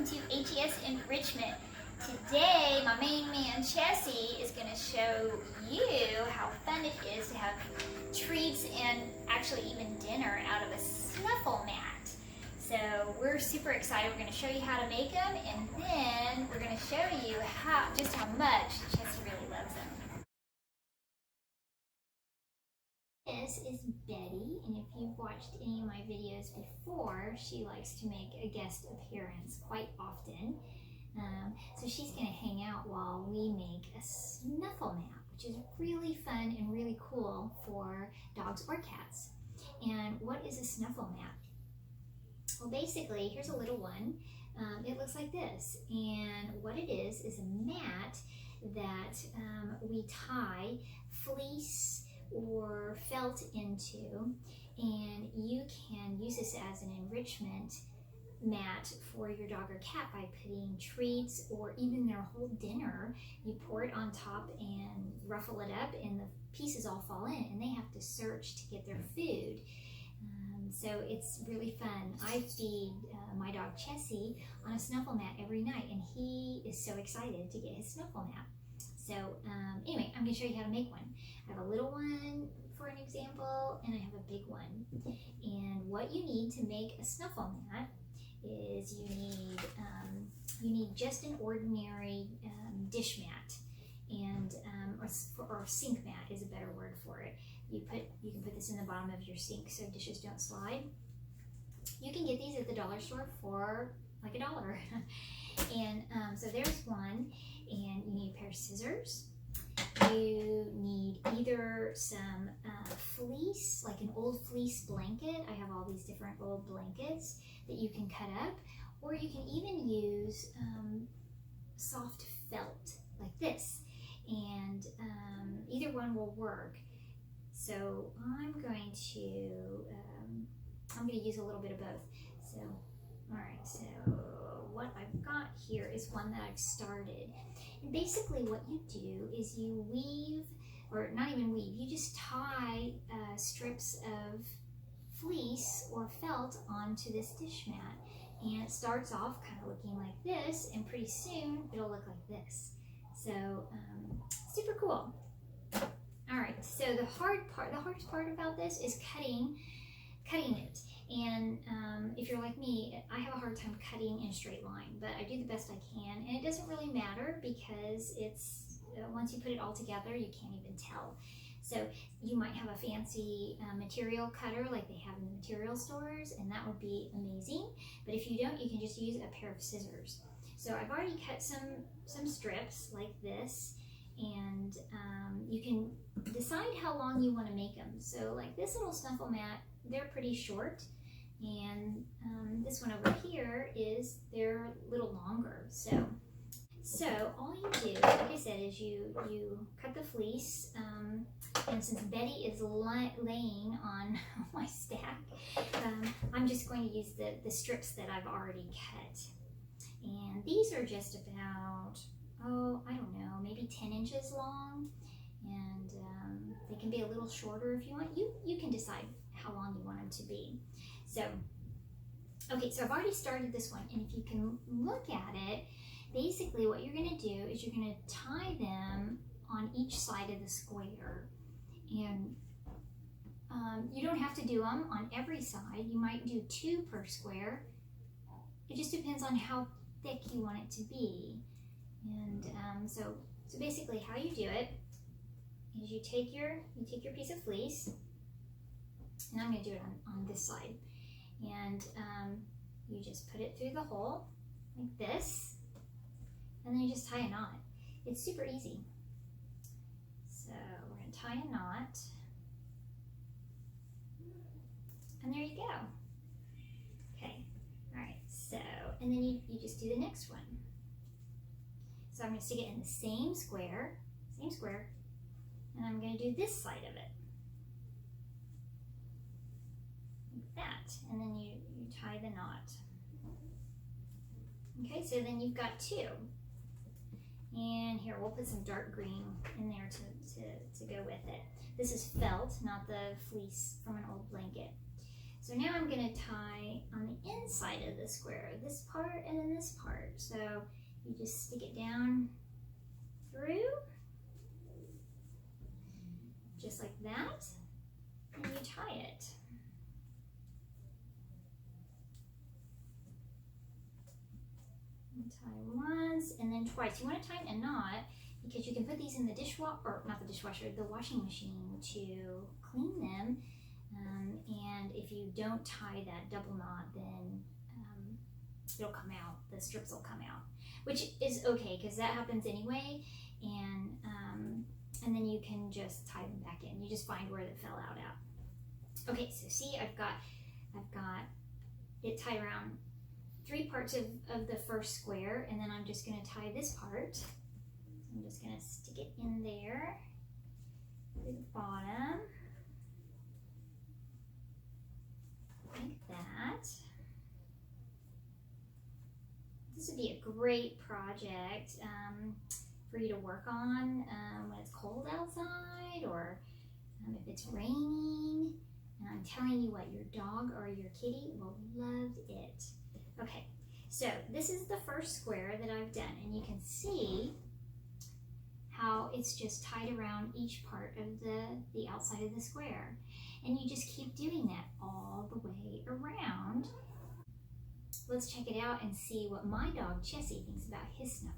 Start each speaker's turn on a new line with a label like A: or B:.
A: welcome to HES Enrichment. Today, my main man Chessy is going to show you how fun it is to have treats and actually even dinner out of a snuffle mat. So we're super excited. We're going to show you how to make them, and then we're going to show you just how much Chessy really loves them. This is Betty, and if you've watched any of my videos before, she likes to make a guest appearance quite often. So she's going to hang out while we make a snuffle mat, which is really fun and really cool for dogs or cats. And what is a snuffle mat? Well, basically, here's a little one. It looks like this, and what it is a mat that we tie fleece or felt into, and you can use this as an enrichment mat for your dog or cat by putting treats or even their whole dinner. You pour it on top and ruffle it up, and the pieces all fall in, and they have to search to get their food. So it's really fun. I feed my dog Chessy on a snuffle mat every night, and he is so excited to get his snuffle mat. So anyway, I'm going to show you how to make one. I have a little one for an example, and I have a big one. And what you need to make a snuffle mat is you need just an ordinary dish mat, and or sink mat is a better word for it. You can put this in the bottom of your sink so dishes don't slide. You can get these at the dollar store for like $1. And so there's one, and you need a pair of scissors. You need either some fleece, like an old fleece blanket. I have all these different old blankets that you can cut up, or you can even use soft felt like this, and either one will work. So I'm going to use a little bit of both. So, all right, so what I've got here is one that I've started. And basically what you do is you weave, or not even weave, you just tie strips of fleece or felt onto this dish mat. And it starts off kind of looking like this, and pretty soon it'll look like this. So super cool. All right, so the hardest part about this is cutting it. And if you're like me, I have a hard time cutting in a straight line, but I do the best I can, and it doesn't really matter because it's once you put it all together, you can't even tell. So you might have a fancy material cutter like they have in the material stores, and that would be amazing. But if you don't, you can just use a pair of scissors. So I've already cut some strips like this, and you can decide how long you want to make them. So like this little snuffle mat, they're pretty short, and this one over here they're a little longer. So all you do, like I said, is you cut the fleece, and since Betty is laying on my stack, I'm just going to use the strips that I've already cut. And these are just about, I don't know, maybe 10 inches long, and they can be a little shorter if you want. You can decide how long you want them to be. So, okay, so I've already started this one, and if you can look at it, basically what you're going to do is you're going to tie them on each side of the square. And you don't have to do them on every side. You might do 2 per square. It just depends on how thick you want it to be. And so basically how you do it is you take your piece of fleece, and I'm going to do it on this side, and you just put it through the hole like this, and then you just tie a knot. It's super easy. So we're going to tie a knot, and there you go. Okay, all right, so, and then you just do the next one. So I'm going to stick it in the same square, and I'm going to do this side of it, like that, and then you tie the knot. Okay, so then you've got 2. And here, we'll put some dark green in there to go with it. This is felt, not the fleece from an old blanket. So now I'm going to tie on the inside of the square, this part and then this part. So you just stick it down through, just like that, and you tie it. And tie once and then twice. You want to tie in a knot because you can put these in the dishwasher, or not the dishwasher, the washing machine to clean them. And if you don't tie that double knot, then it'll come out, the strips will come out, which is okay because that happens anyway. And then you can just tie them back in. You just find where it fell out at. Okay, so see, I've got it tied around 3 parts of the first square, and then I'm just going to tie this part. So I'm just going to stick it in there to the bottom, like that. This would be a great project for you to work on when it's cold outside, or if it's raining. And I'm telling you what, your dog or your kitty will love it. Okay, so this is the first square that I've done, and you can see how it's just tied around each part of the outside of the square. And you just keep doing that all the way around. Let's check it out and see what my dog Chessy thinks about his snuff.